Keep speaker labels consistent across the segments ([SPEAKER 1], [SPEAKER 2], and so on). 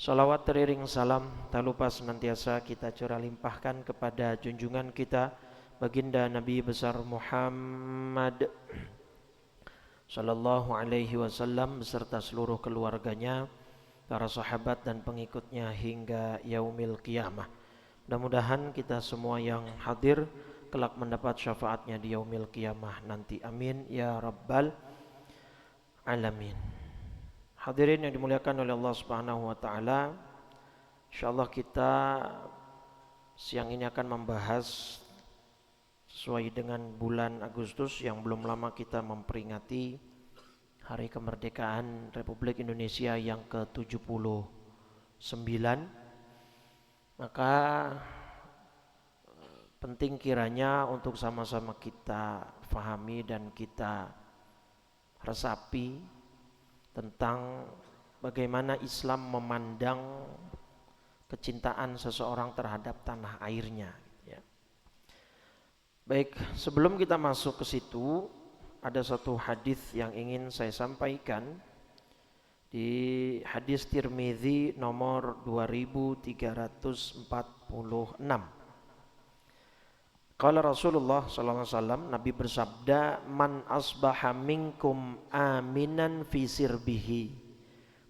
[SPEAKER 1] Salawat teriring salam tak lupa senantiasa kita curah limpahkan kepada junjungan kita baginda Nabi besar Muhammad sallallahu alaihi wasallam beserta seluruh keluarganya, para sahabat dan pengikutnya hingga yaumil qiyamah. Mudah-mudahan kita semua yang hadir kelak mendapat syafaatnya di yaumil qiyamah nanti. Amin ya rabbal alamin. Hadirin yang dimuliakan oleh Allah Subhanahu wa taala, insyaallah kita siang ini akan membahas sesuai dengan bulan Agustus yang belum lama kita memperingati Hari Kemerdekaan Republik Indonesia yang ke-79. Maka penting kiranya untuk sama-sama kita fahami dan kita resapi tentang bagaimana Islam memandang kecintaan seseorang terhadap tanah airnya. Baik, sebelum kita masuk ke situ, ada satu hadis yang ingin saya sampaikan di hadis Tirmizi nomor 2346. Qala Rasulullah sallallahu alaihi wasallam, Nabi bersabda, "Man asbaha minkum aminan fi sirbihi,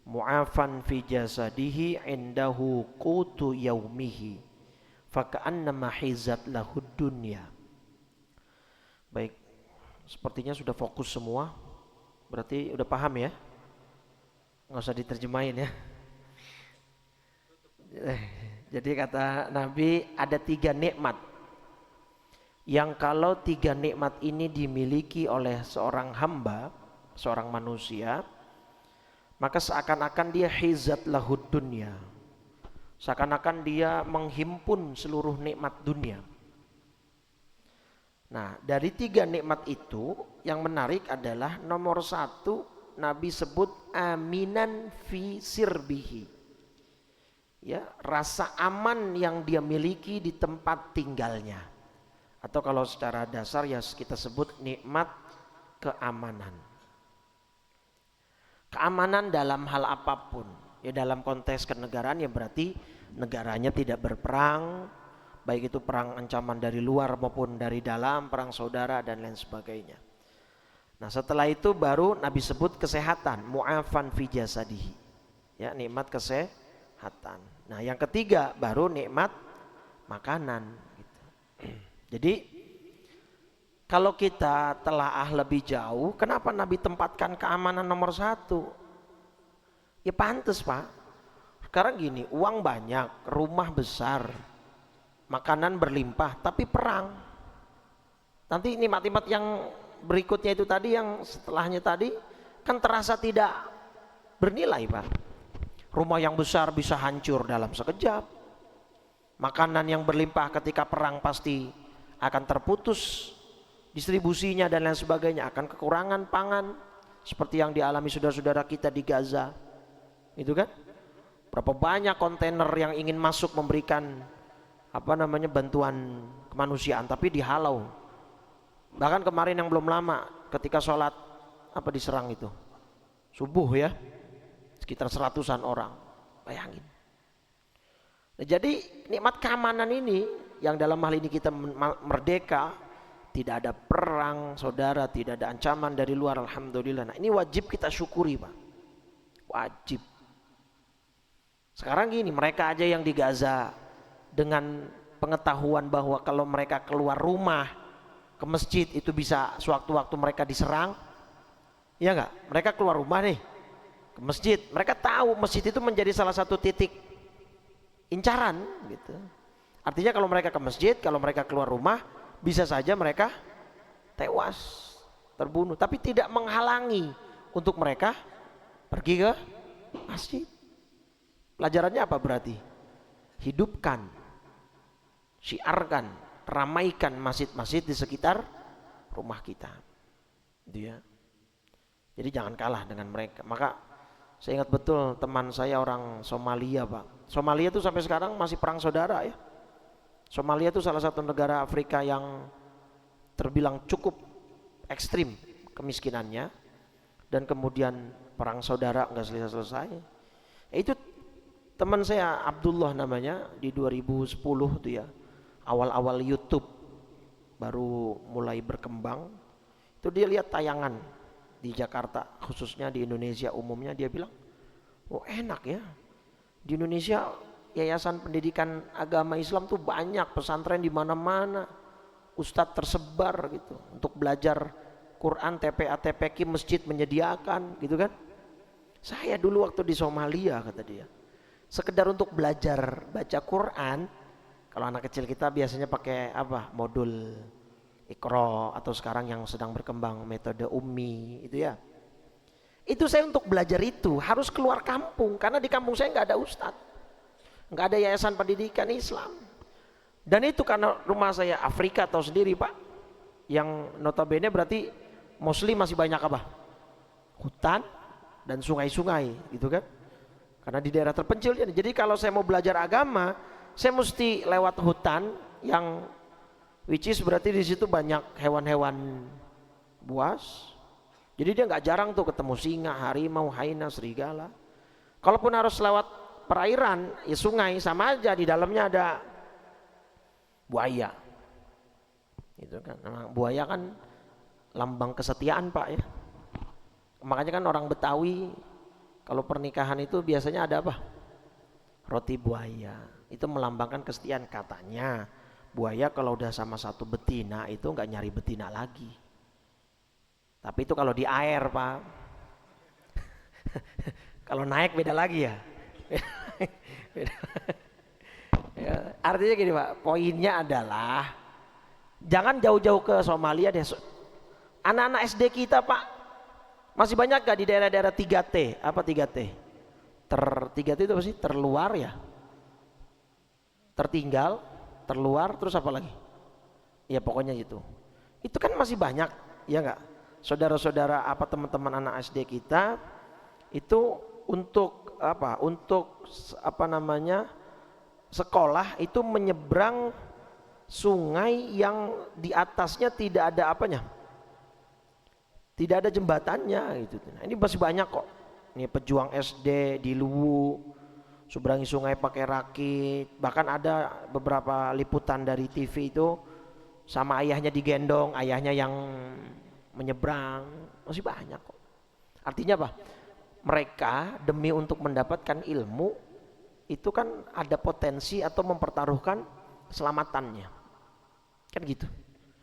[SPEAKER 1] mu'afan fi jasadihi, indahu qutu yaumihi, faka'annama hizat lahud dunya." Baik, sepertinya sudah fokus semua. Berarti udah paham ya? Nggak usah diterjemahin ya. Jadi kata Nabi, ada 3 nikmat yang kalau 3 nikmat ini dimiliki oleh seorang hamba, seorang manusia, maka seakan-akan dia hizat lahud dunya, seakan-akan dia menghimpun seluruh nikmat dunia. Nah, dari 3 nikmat itu yang menarik adalah nomor 1, Nabi sebut aminan fi sirbihi. Ya, rasa aman yang dia miliki di tempat tinggalnya. Atau kalau secara dasar ya kita sebut nikmat keamanan. Keamanan dalam hal apapun. Ya dalam konteks kenegaraan ya berarti negaranya tidak berperang, baik itu perang ancaman dari luar maupun dari dalam, perang saudara dan lain sebagainya. Nah, setelah itu baru Nabi sebut kesehatan, mu'afan fi jasadihi. Ya, nikmat kesehatan. Nah, yang ketiga baru nikmat makanan gitu. Jadi kalau kita telaah lebih jauh, kenapa Nabi tempatkan keamanan nomor 1? Ya pantas, Pak. Sekarang gini, uang banyak, rumah besar, makanan berlimpah, tapi perang. Nanti nikmat-nikmat yang berikutnya itu tadi, yang setelahnya tadi kan terasa tidak bernilai, Pak. Rumah yang besar bisa hancur dalam sekejap. Makanan yang berlimpah ketika perang pasti akan terputus distribusinya dan lain sebagainya, akan kekurangan pangan seperti yang dialami saudara-saudara kita di Gaza. Itu kan? Berapa banyak kontainer yang ingin masuk memberikan bantuan kemanusiaan tapi dihalau. Bahkan kemarin yang belum lama ketika sholat diserang itu subuh ya, sekitar 100-an orang, bayangin. Nah, jadi nikmat keamanan ini yang dalam hal ini kita merdeka, tidak ada perang saudara, tidak ada ancaman dari luar, alhamdulillah. Nah, ini wajib kita syukuri, Pak, wajib. Sekarang gini, mereka aja yang di Gaza dengan pengetahuan bahwa kalau mereka keluar rumah ke masjid itu bisa sewaktu-waktu mereka diserang, ya enggak? Mereka keluar rumah nih ke masjid, mereka tahu masjid itu menjadi salah satu titik incaran gitu. Artinya kalau mereka ke masjid, kalau mereka keluar rumah, bisa saja mereka tewas, terbunuh, tapi tidak menghalangi untuk mereka pergi ke masjid. Pelajarannya apa berarti? Hidupkan, syiarkan, ramaikan masjid-masjid di sekitar rumah kita. Gitu ya. Jadi jangan kalah dengan mereka. Maka saya ingat betul teman saya orang Somalia, Pak. Somalia itu sampai sekarang masih perang saudara ya. Somalia itu salah satu negara Afrika yang terbilang cukup ekstrim kemiskinannya, dan kemudian perang saudara nggak selesai-selesai. Itu teman saya Abdullah namanya, di 2010 tuh ya, awal-awal YouTube baru mulai berkembang, itu dia lihat tayangan di Jakarta, khususnya di Indonesia umumnya, dia bilang, oh enak ya, di Indonesia yayasan pendidikan agama Islam tuh banyak, pesantren di mana-mana, ustadz tersebar gitu untuk belajar Quran, TPA, TPQ, masjid menyediakan gitu kan. Saya dulu waktu di Somalia, kata dia, sekedar untuk belajar baca Quran, kalau anak kecil kita biasanya pakai apa, modul Iqra, atau sekarang yang sedang berkembang metode Ummi itu ya. Itu saya untuk belajar itu harus keluar kampung, karena di kampung saya nggak ada ustadz, nggak ada yayasan pendidikan Islam. Dan itu karena rumah saya Afrika tahu sendiri Pak, yang notabene berarti Muslim masih banyak apa? Hutan dan sungai-sungai gitu kan. Karena di daerah terpencil, jadi kalau saya mau belajar agama, saya mesti lewat hutan yang which is berarti di situ banyak hewan-hewan buas. Jadi dia nggak jarang tuh ketemu singa, harimau, hyena, serigala. Kalaupun harus lewat perairan, ya sungai, sama aja di dalamnya ada buaya. Itu kan, nah, buaya kan lambang kesetiaan Pak ya. Makanya kan orang Betawi kalau pernikahan itu biasanya ada apa? Roti buaya. Itu melambangkan kesetiaan katanya. Buaya kalau udah sama satu betina itu nggak nyari betina lagi. Tapi itu kalau di air Pak. Kalau naik beda lagi ya. Ya, artinya gini Pak, poinnya adalah jangan jauh-jauh ke Somalia deh. Anak-anak SD kita Pak, masih banyak gak di daerah-daerah 3T? Apa 3T? 3T itu apa sih? Terluar ya? Tertinggal, terluar, terus apa lagi? Ya pokoknya itu. Itu kan masih banyak, ya enggak? Saudara-saudara apa teman-teman anak SD kita itu untuk apa? Untuk apa namanya? Sekolah itu menyeberang sungai yang di atasnya tidak ada apanya? Tidak ada jembatannya gitu. Nah, ini masih banyak kok. Ini pejuang SD di Luwu seberangi sungai pakai rakit. Bahkan ada beberapa liputan dari TV itu sama ayahnya digendong, ayahnya yang menyeberang. Masih banyak kok. Artinya apa? Mereka demi untuk mendapatkan ilmu itu kan ada potensi atau mempertaruhkan keselamatannya. Kan gitu.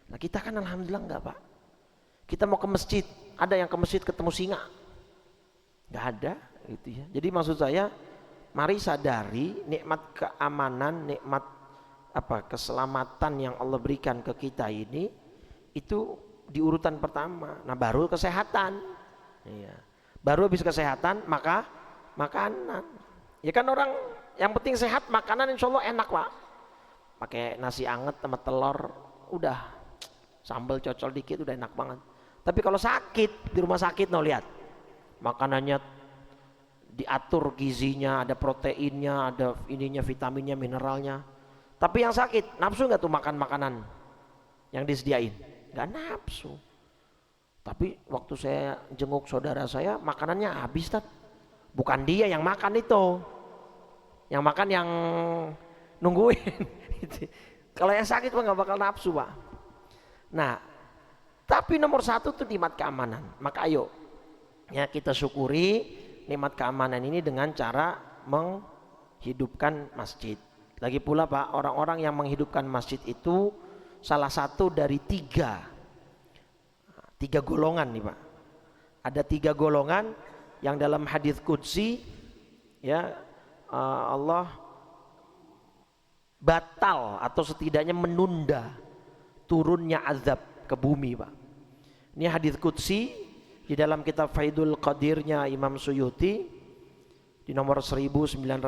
[SPEAKER 1] Nah kita kan alhamdulillah enggak Pak. Kita mau ke masjid, ada yang ke masjid ketemu singa? Enggak ada gitu ya. Jadi maksud saya, mari sadari nikmat keamanan, nikmat apa keselamatan yang Allah berikan ke kita ini itu di urutan pertama. Nah baru kesehatan. Iya. Baru habis kesehatan maka makanan. Ya kan orang yang penting sehat, makanan insya Allah enak Pak. Pakai nasi anget sama telur, udah sambal cocol dikit udah enak banget. Tapi kalau sakit di rumah sakit, no lihat makanannya diatur gizinya, ada proteinnya, ada ininya, vitaminnya, mineralnya. Tapi yang sakit nafsu nggak tuh makan makanan yang disediain? Nggak nafsu. Tapi waktu saya jenguk saudara saya, makanannya habis Tat. Bukan dia yang makan itu, yang makan yang nungguin. Kalau yang sakit Pak nggak bakal nafsu Pak. Nah, tapi nomor satu tuh nikmat keamanan. Maka ayo, ya kita syukuri nikmat keamanan ini dengan cara menghidupkan masjid. Lagi pula Pak, orang-orang yang menghidupkan masjid itu salah satu dari tiga golongan nih Pak. Ada 3 golongan yang dalam hadis qudsi ya Allah batal atau setidaknya menunda turunnya azab ke bumi Pak. Ini hadis qudsi di dalam kitab Faidul Qadirnya Imam Suyuti di nomor 1935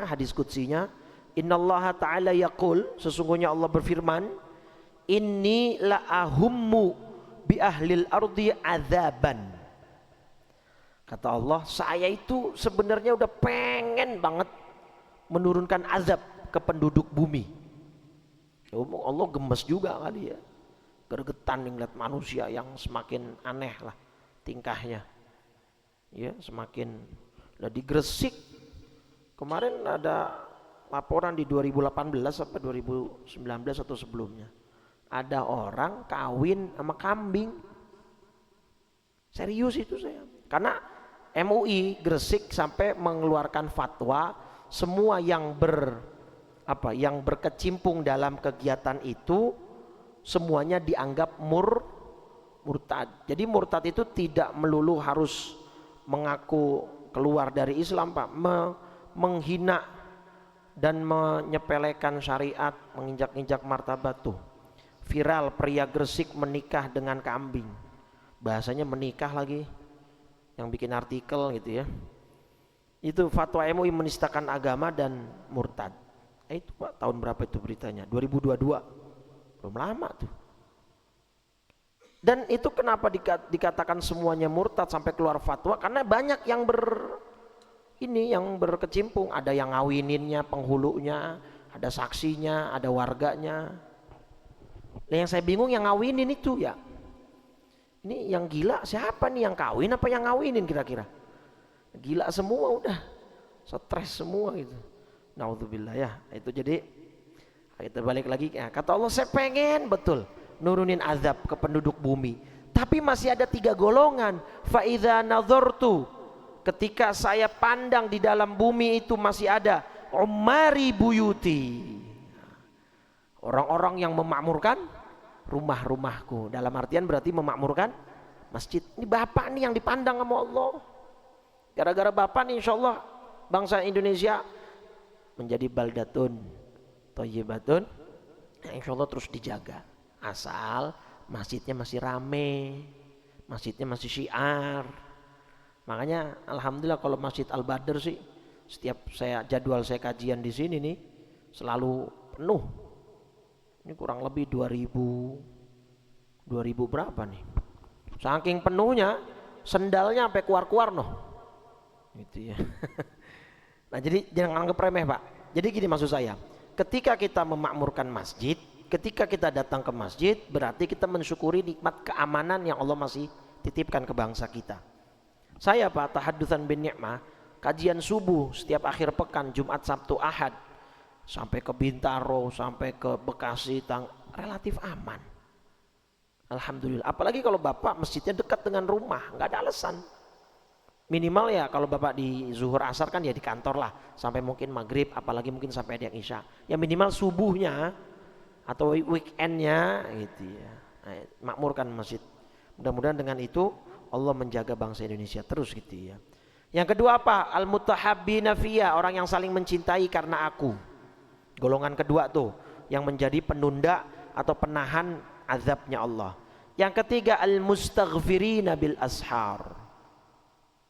[SPEAKER 1] hadis qudsinya, innallaha ta'ala yaqul, sesungguhnya Allah berfirman, inni la ahummu bi ahlil ardi azaban. Kata Allah, saya itu sebenarnya udah pengen banget menurunkan azab ke penduduk bumi. Allah gemes juga kali ya, gergetan ngeliat manusia yang semakin aneh lah tingkahnya, ya semakin lah di Gresik Kemarin ada laporan di 2018 apa 2019 atau sebelumnya. Ada orang kawin sama kambing. Serius itu saya. Karena MUI Gresik sampai mengeluarkan fatwa semua yang berkecimpung dalam kegiatan itu semuanya dianggap murtad. Jadi murtad itu tidak melulu harus mengaku keluar dari Islam, Pak. Menghina dan menyepelekan syariat, menginjak-injak martabat tuh. Viral pria Gresik menikah dengan kambing. Bahasanya menikah lagi. Yang bikin artikel gitu ya. Itu fatwa MUI menistakan agama dan murtad. Itu Pak, tahun berapa itu beritanya? 2022. Belum lama tuh. Dan itu kenapa dikatakan semuanya murtad sampai keluar fatwa? Karena banyak yang berkecimpung. Ada yang ngawininnya, penghulunya, ada saksinya, ada warganya. Nah, yang saya bingung yang ngawinin itu ya. Ini yang gila siapa nih, yang kawin apa yang ngawinin kira-kira? Gila semua udah, stres semua gitu. Naudzubillah ya. Itu jadi kita balik lagi ya, kata Allah saya pengen betul nurunin azab ke penduduk bumi, tapi masih ada 3 golongan. Fa idza nazartu, ketika saya pandang di dalam bumi itu masih ada umari buyuti, orang-orang yang memakmurkan rumah-rumahku. Dalam artian berarti memakmurkan masjid. Ini bapak nih yang dipandang sama Allah. Gara-gara bapak nih insya Allah bangsa Indonesia menjadi baldatun thayyibatun, insya Allah terus dijaga. Asal masjidnya masih rame, masjidnya masih syiar. Makanya alhamdulillah kalau Masjid Al-Badr sih setiap jadwal saya kajian di sini nih selalu penuh. Ini kurang lebih 2000 berapa nih? Saking penuhnya sendalnya sampai keluar-keluar noh. Gitu ya. Nah, jadi jangan anggap remeh, Pak. Jadi gini maksud saya, ketika kita memakmurkan masjid, ketika kita datang ke masjid, berarti kita mensyukuri nikmat keamanan yang Allah masih titipkan ke bangsa kita. Saya Pak, tahadutsan bin ni'mah, kajian subuh setiap akhir pekan, Jumat, Sabtu, Ahad, sampai ke Bintaro, sampai ke Bekasi, relatif aman. Alhamdulillah. Apalagi kalau Bapak masjidnya dekat dengan rumah, nggak ada alasan. Minimal ya kalau Bapak di zuhur asar kan ya di kantor lah, sampai mungkin maghrib, apalagi mungkin sampai ada yang isya. Ya minimal subuhnya atau weekendnya gitu ya. Nah, makmurkan masjid. Mudah-mudahan dengan itu Allah menjaga bangsa Indonesia terus gitu ya. Yang kedua apa? Al-mutahabbina fiyya, orang yang saling mencintai karena aku. Golongan kedua tuh yang menjadi penunda atau penahan azabnya Allah. Yang ketiga al-mustaghfirina bil ashar.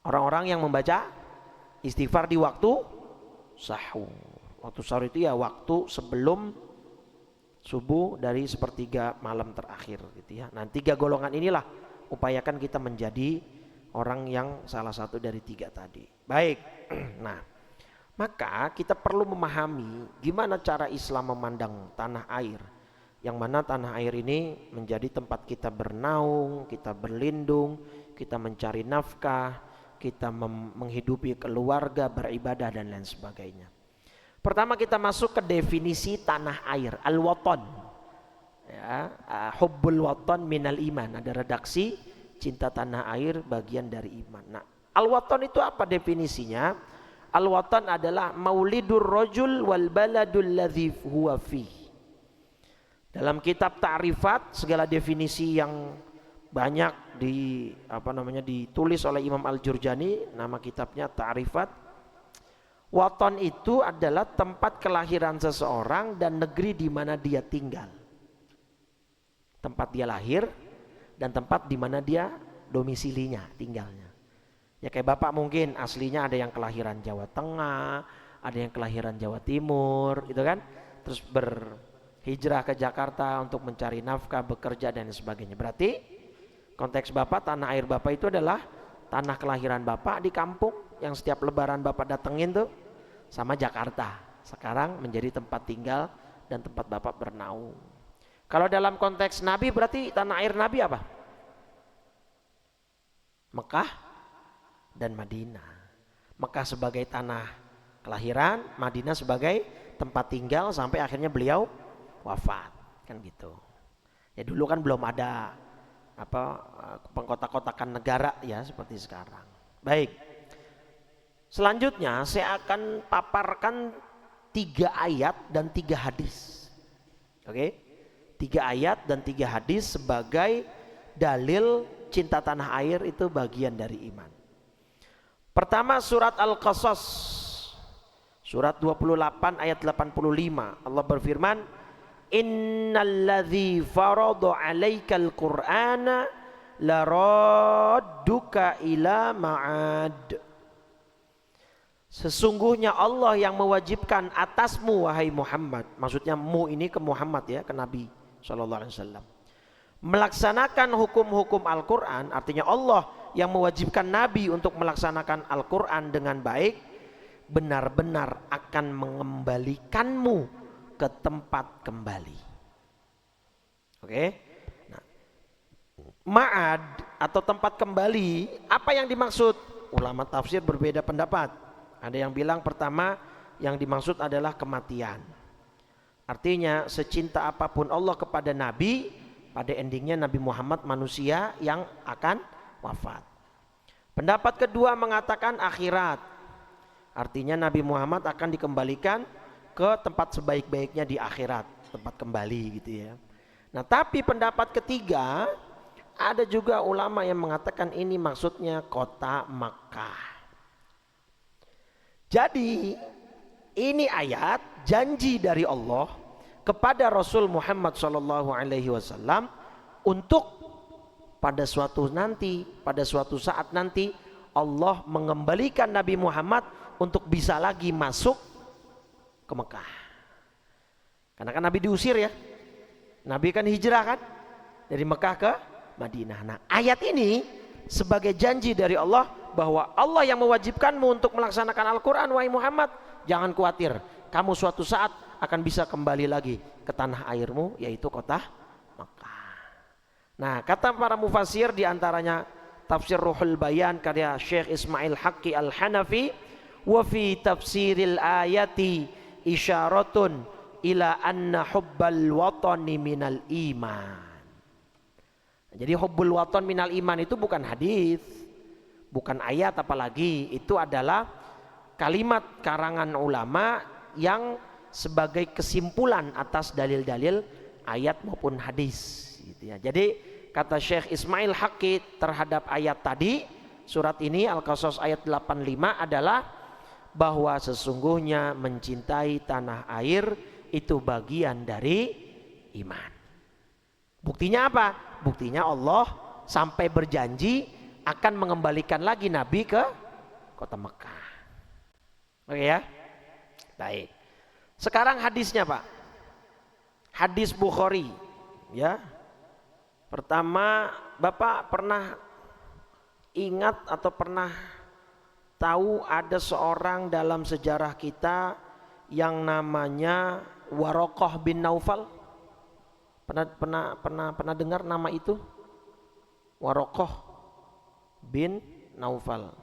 [SPEAKER 1] Orang-orang yang membaca istighfar di waktu sahur. Waktu sahur itu ya waktu sebelum subuh dari sepertiga malam terakhir gitu ya. Nah, 3 golongan inilah upayakan kita menjadi orang yang salah satu dari 3 tadi. Baik. Nah, maka kita perlu memahami gimana cara Islam memandang tanah air. Yang mana tanah air ini menjadi tempat kita bernaung, kita berlindung, kita mencari nafkah, kita menghidupi keluarga, beribadah dan lain sebagainya. Pertama kita masuk ke definisi tanah air, al-watan. Ya, hubbul watan minal iman. Ada redaksi cinta tanah air bagian dari iman. Nah, al-watan itu apa definisinya? Al-watan adalah maulidur rajul wal baladul ladzi huwa fi. Dalam kitab ta'rifat segala definisi yang banyak ditulis oleh Imam Al-Jurjani, nama kitabnya Ta'rifat. Watan itu adalah tempat kelahiran seseorang dan negeri di mana dia tinggal. Tempat dia lahir dan tempat di mana dia domisilinya, tinggalnya. Ya kayak Bapak mungkin aslinya ada yang kelahiran Jawa Tengah, ada yang kelahiran Jawa Timur, gitu kan? Terus berhijrah ke Jakarta untuk mencari nafkah, bekerja dan sebagainya. Berarti konteks Bapak, tanah air Bapak itu adalah tanah kelahiran Bapak di kampung yang setiap lebaran Bapak datengin tuh, sama Jakarta. Sekarang menjadi tempat tinggal dan tempat Bapak bernaung. Kalau dalam konteks Nabi berarti tanah air Nabi apa? Mekah dan Madinah. Mekah sebagai tanah kelahiran, Madinah sebagai tempat tinggal sampai akhirnya beliau wafat, kan gitu. Ya dulu kan belum ada pengkotak-kotakan negara ya seperti sekarang. Baik. Selanjutnya saya akan paparkan 3 ayat dan 3 hadis. Oke? 3 ayat dan 3 hadis sebagai dalil cinta tanah air itu bagian dari iman. Pertama surat Al-Qasas, surat 28 ayat 85. Allah berfirman, innalladzi farada 'alaikal qur'ana laradduka ila ma'ad. Sesungguhnya Allah yang mewajibkan atasmu wahai Muhammad, maksudnya mu ini ke Muhammad ya, ke Nabi SAW, melaksanakan hukum-hukum Al-Quran. Artinya Allah yang mewajibkan Nabi untuk melaksanakan Al-Quran dengan baik, benar-benar akan mengembalikanmu ke tempat kembali. Oke? Nah, ma'ad atau tempat kembali, apa yang dimaksud? Ulama tafsir berbeda pendapat. Ada yang bilang pertama yang dimaksud adalah kematian. Artinya secinta apapun Allah kepada Nabi, pada endingnya Nabi Muhammad manusia yang akan wafat. Pendapat kedua mengatakan akhirat. Artinya Nabi Muhammad akan dikembalikan ke tempat sebaik-baiknya di akhirat, tempat kembali gitu ya. Nah tapi pendapat ketiga, ada juga ulama yang mengatakan ini maksudnya kota Makkah. Jadi ini ayat janji dari Allah kepada Rasul Muhammad SAW untuk pada suatu saat nanti Allah mengembalikan Nabi Muhammad untuk bisa lagi masuk ke Mekah. Karena kan Nabi diusir ya. Nabi kan hijrah kan dari Mekah ke Madinah. Nah ayat ini sebagai janji dari Allah bahwa Allah yang mewajibkanmu untuk melaksanakan Al-Quran wahai Muhammad, jangan khawatir, kamu suatu saat akan bisa kembali lagi ke tanah airmu, yaitu kota Makkah. Nah kata para mufassir diantaranya tafsir Ruhul Bayan karya Syekh Ismail Haqqi Al-Hanafi, wa fi tafsiril ayati isyaratun ila anna hubbal watani minal iman. Jadi hubbul watan minal iman itu bukan hadis, bukan ayat, apalagi itu adalah kalimat karangan ulama yang sebagai kesimpulan atas dalil-dalil ayat maupun hadis gitu ya. Jadi kata Syekh Ismail Haqqi terhadap ayat tadi, surat ini Al-Qasas ayat 85 adalah bahwa sesungguhnya mencintai tanah air itu bagian dari iman. Buktinya apa? Buktinya Allah sampai berjanji akan mengembalikan lagi Nabi ke kota Mekah. Oke ya? Baik. Sekarang hadisnya Pak. Hadis Bukhari. Ya. Pertama, Bapak pernah ingat atau pernah tahu ada seorang dalam sejarah kita yang namanya Waraqah bin Naufal? Pernah dengar nama itu? Waraqah bin Naufal.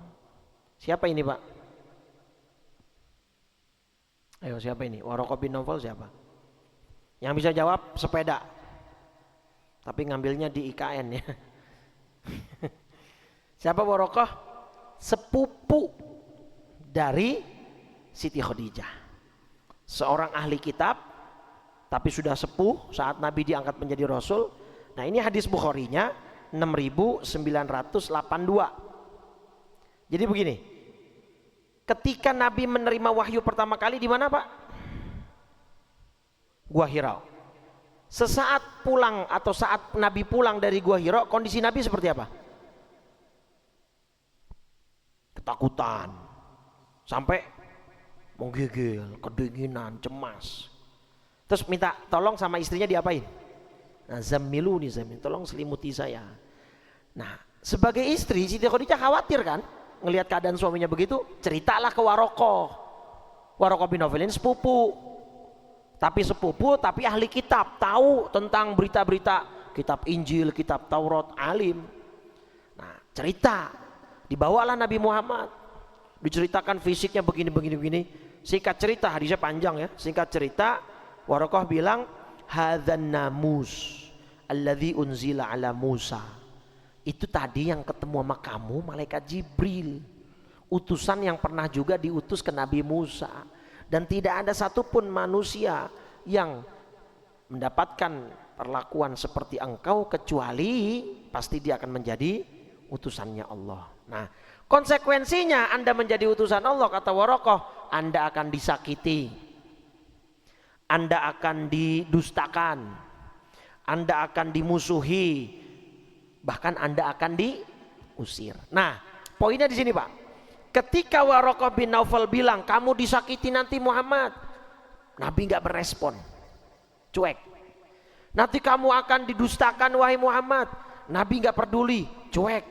[SPEAKER 1] Siapa ini Pak? Ayo siapa ini? Waraqah bin Naufal siapa? Yang bisa jawab sepeda. Tapi ngambilnya di IKN ya. Siapa Waraqah? Sepupu dari Siti Khadijah. Seorang ahli kitab tapi sudah sepuh saat Nabi diangkat menjadi Rasul. Nah ini hadis Bukharinya 6982. Jadi begini, ketika Nabi menerima wahyu pertama kali di mana Pak? Gua Hira. Sesaat pulang atau saat Nabi pulang dari Gua Hira, kondisi Nabi seperti apa? Ketakutan, sampai menggigil, kedinginan, cemas. Terus minta tolong sama istrinya diapain? Nah, zammiluni, tolong selimuti saya. Nah, sebagai istri Siti Khadijah khawatir kan ngelihat keadaan suaminya begitu, ceritalah ke Waraqah. Waraqah bin Naufal ini sepupu, tapi ahli kitab, tahu tentang berita-berita kitab Injil, kitab Taurat, alim. Nah, cerita, dibawalah Nabi Muhammad, diceritakan fisiknya begini. Singkat cerita, hadisnya panjang ya. Singkat cerita, Warokoh bilang, hadzan namus alladzi unzila ala Musa. Itu tadi yang ketemu sama kamu malaikat Jibril, utusan yang pernah juga diutus ke Nabi Musa. Dan tidak ada satupun manusia yang mendapatkan perlakuan seperti engkau kecuali pasti dia akan menjadi utusannya Allah. Nah, konsekuensinya Anda menjadi utusan Allah, kata Warokoh, Anda akan disakiti, Anda akan didustakan, Anda akan dimusuhi, bahkan Anda akan diusir. Nah, poinnya di sini Pak. Ketika Warokoh bin Naufal bilang kamu disakiti nanti Muhammad, Nabi nggak berespon, cuek. Nanti kamu akan didustakan wahai Muhammad, Nabi nggak peduli, cuek.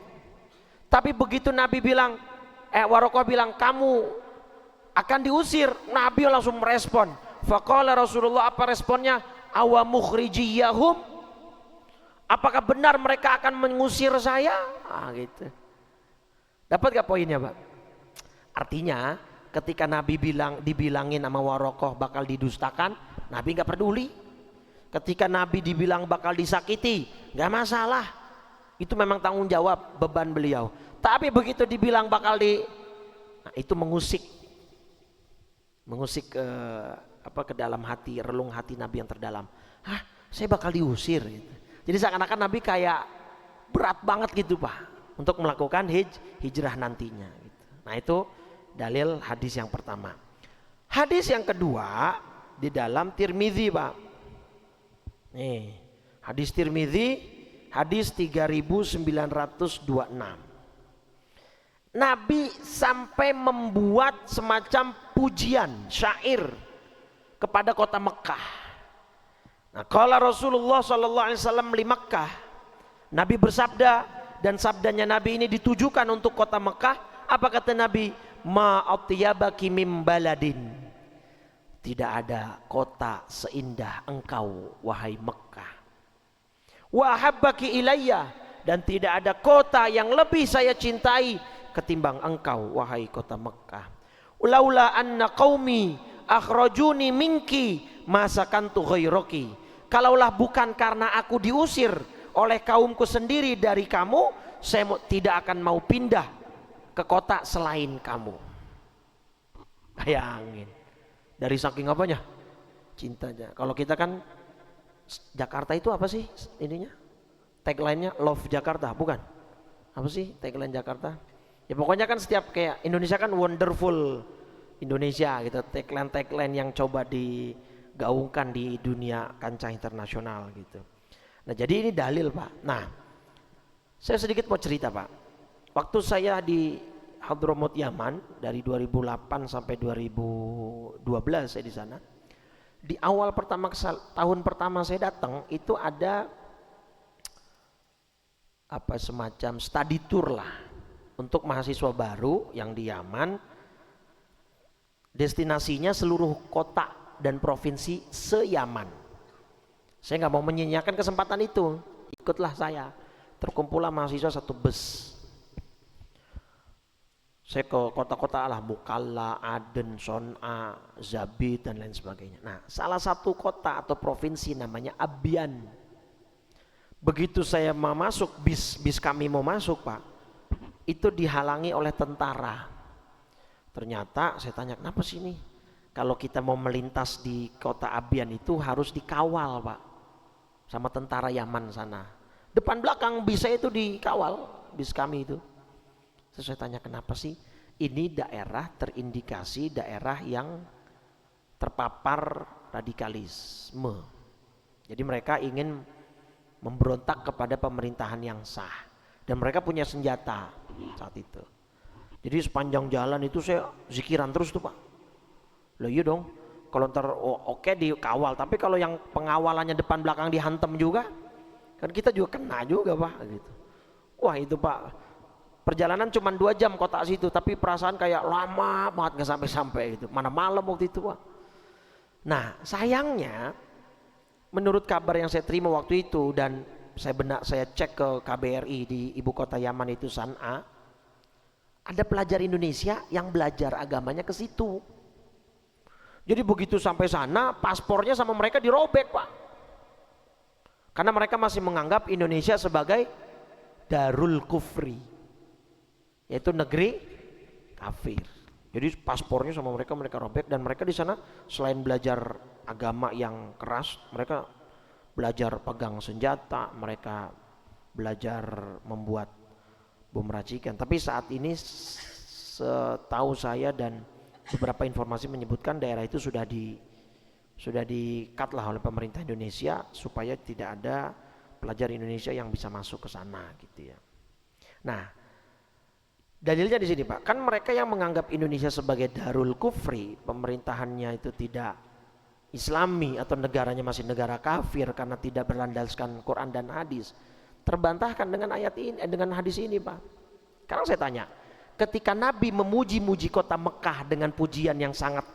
[SPEAKER 1] Tapi begitu Nabi bilang, Warokoh bilang kamu akan diusir, Nabi langsung merespon. Faqala Rasulullah, apa responnya? Awa mukhrijiyahum, apakah benar mereka akan mengusir saya? Gitu. Dapat gak poinnya Pak? Artinya ketika Nabi dibilangin sama Warokoh bakal didustakan, Nabi gak peduli. Ketika Nabi dibilang bakal disakiti, gak masalah. Itu memang tanggung jawab, beban beliau. Tapi begitu dibilang bakal itu mengusik ke dalam hati, relung hati Nabi yang terdalam. Saya bakal diusir gitu. Jadi seakan-akan Nabi kayak berat banget gitu Pak untuk melakukan hijrah nantinya gitu. Nah, itu dalil hadis yang pertama. Hadis yang kedua di dalam Tirmidzi Pak. Nih, hadis Tirmidzi, hadis 3926. Nabi sampai membuat semacam pujian syair kepada kota Mekah. Nah, qala Rasulullah sallallahu alaihi wasallam li Makkah. Nabi bersabda, dan sabdanya Nabi ini ditujukan untuk kota Mekah. Apa kata Nabi? Ma atyabaki mim baladin. Tidak ada kota seindah engkau wahai Mekah. Wa habbaki ilayya, dan tidak ada kota yang lebih saya cintai ketimbang engkau wahai kota Mekah. Laula anna qaumi akhrajuni minki masakantu ghairaki. Kalaulah bukan karena aku diusir oleh kaumku sendiri dari kamu, saya tidak akan mau pindah ke kota selain kamu. Bayangin, dari saking apanya? Cintanya. Kalau kita kan Jakarta itu apa sih ininya? Tagline-nya Love Jakarta, bukan? Apa sih tagline Jakarta? Ya pokoknya kan setiap kayak Indonesia kan wonderful Indonesia gitu, tagline yang coba digaungkan di dunia kancah internasional gitu. Nah, jadi ini dalil Pak. Nah, saya sedikit mau cerita Pak. Waktu saya di Hadramut Yaman dari 2008 sampai 2012 saya di sana. Di awal tahun pertama saya datang itu ada semacam study tour lah untuk mahasiswa baru yang di Yaman. Destinasinya seluruh kota dan provinsi se-Yaman. Saya nggak mau menyia-nyiakan kesempatan itu, ikutlah saya. Terkumpullah mahasiswa satu bus. Saya ke kota-kota lah, Mukalla, Aden, Son'a, Zabid dan lain sebagainya. Nah, salah satu kota atau provinsi namanya Abyan. Begitu saya mau masuk, bis kami mau masuk Pak, itu dihalangi oleh tentara. Ternyata saya tanya, kenapa sih ini? Kalau kita mau melintas di kota Abyan itu harus dikawal Pak, sama tentara Yaman sana. Depan belakang bis saya itu dikawal, bis kami itu. Terus saya tanya, kenapa sih? Ini daerah terindikasi daerah yang terpapar radikalisme. Jadi mereka ingin memberontak kepada pemerintahan yang sah. Dan mereka punya senjata saat itu. Jadi sepanjang jalan itu saya zikiran terus tuh Pak. Loh iya dong, kalau ntar oke dikawal. Tapi kalau yang pengawalannya depan belakang dihantam juga, kan kita juga kena juga Pak gitu. Wah itu Pak, perjalanan cuma 2 jam kota situ, tapi perasaan kayak lama banget gak sampai-sampai gitu. Mana malam waktu itu Pak. Nah sayangnya menurut kabar yang saya terima waktu itu, dan saya cek ke KBRI di ibu kota Yaman itu San'a, ada pelajar Indonesia yang belajar agamanya ke situ. Jadi begitu sampai sana paspornya sama mereka dirobek Pak. Karena mereka masih menganggap Indonesia sebagai Darul Kufri, yaitu negeri kafir. Jadi paspornya sama mereka robek, dan mereka di sana selain belajar agama yang keras, mereka belajar pegang senjata, mereka belajar membuat bom racikan. Tapi saat ini setahu saya dan beberapa informasi menyebutkan daerah itu sudah di-cut lah oleh pemerintah Indonesia supaya tidak ada pelajar Indonesia yang bisa masuk ke sana gitu ya. Nah, dalilnya di sini Pak, kan mereka yang menganggap Indonesia sebagai Darul Kufri, pemerintahannya itu tidak Islami atau negaranya masih negara kafir karena tidak berlandaskan Quran dan hadis, terbantahkan dengan ayat ini, dengan hadis ini Pak. Sekarang saya tanya, ketika Nabi memuji-muji kota Mekah dengan pujian yang sangat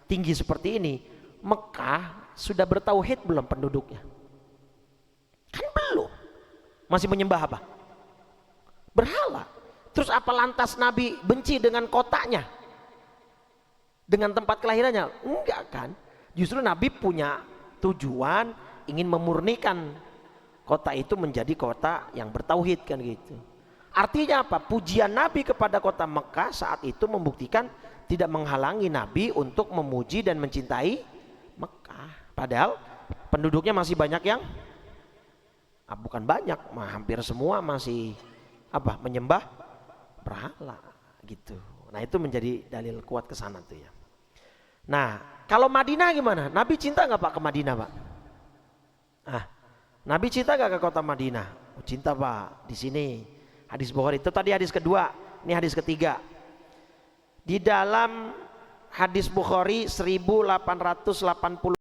[SPEAKER 1] tinggi seperti ini, Mekah sudah bertauhid belum penduduknya? Kan belum, masih menyembah apa? Berhala. Terus apa lantas Nabi benci dengan kotanya, dengan tempat kelahirannya? Enggak kan, justru Nabi punya tujuan ingin memurnikan kota itu menjadi kota yang bertauhid kan gitu. Artinya apa? Pujian Nabi kepada kota Mekah saat itu membuktikan tidak menghalangi Nabi untuk memuji dan mencintai Mekah. Padahal penduduknya masih banyak yang bukan banyak, hampir semua masih menyembah berhala gitu. Nah itu menjadi dalil kuat ke sana tuh ya. Nah kalau Madinah gimana? Nabi cinta nggak Pak ke Madinah Pak? Nabi cinta nggak ke kota Madinah? Oh, cinta Pak. Di sini hadis Bukhari itu tadi hadis kedua, ini hadis ketiga. Di dalam hadis Bukhari 1880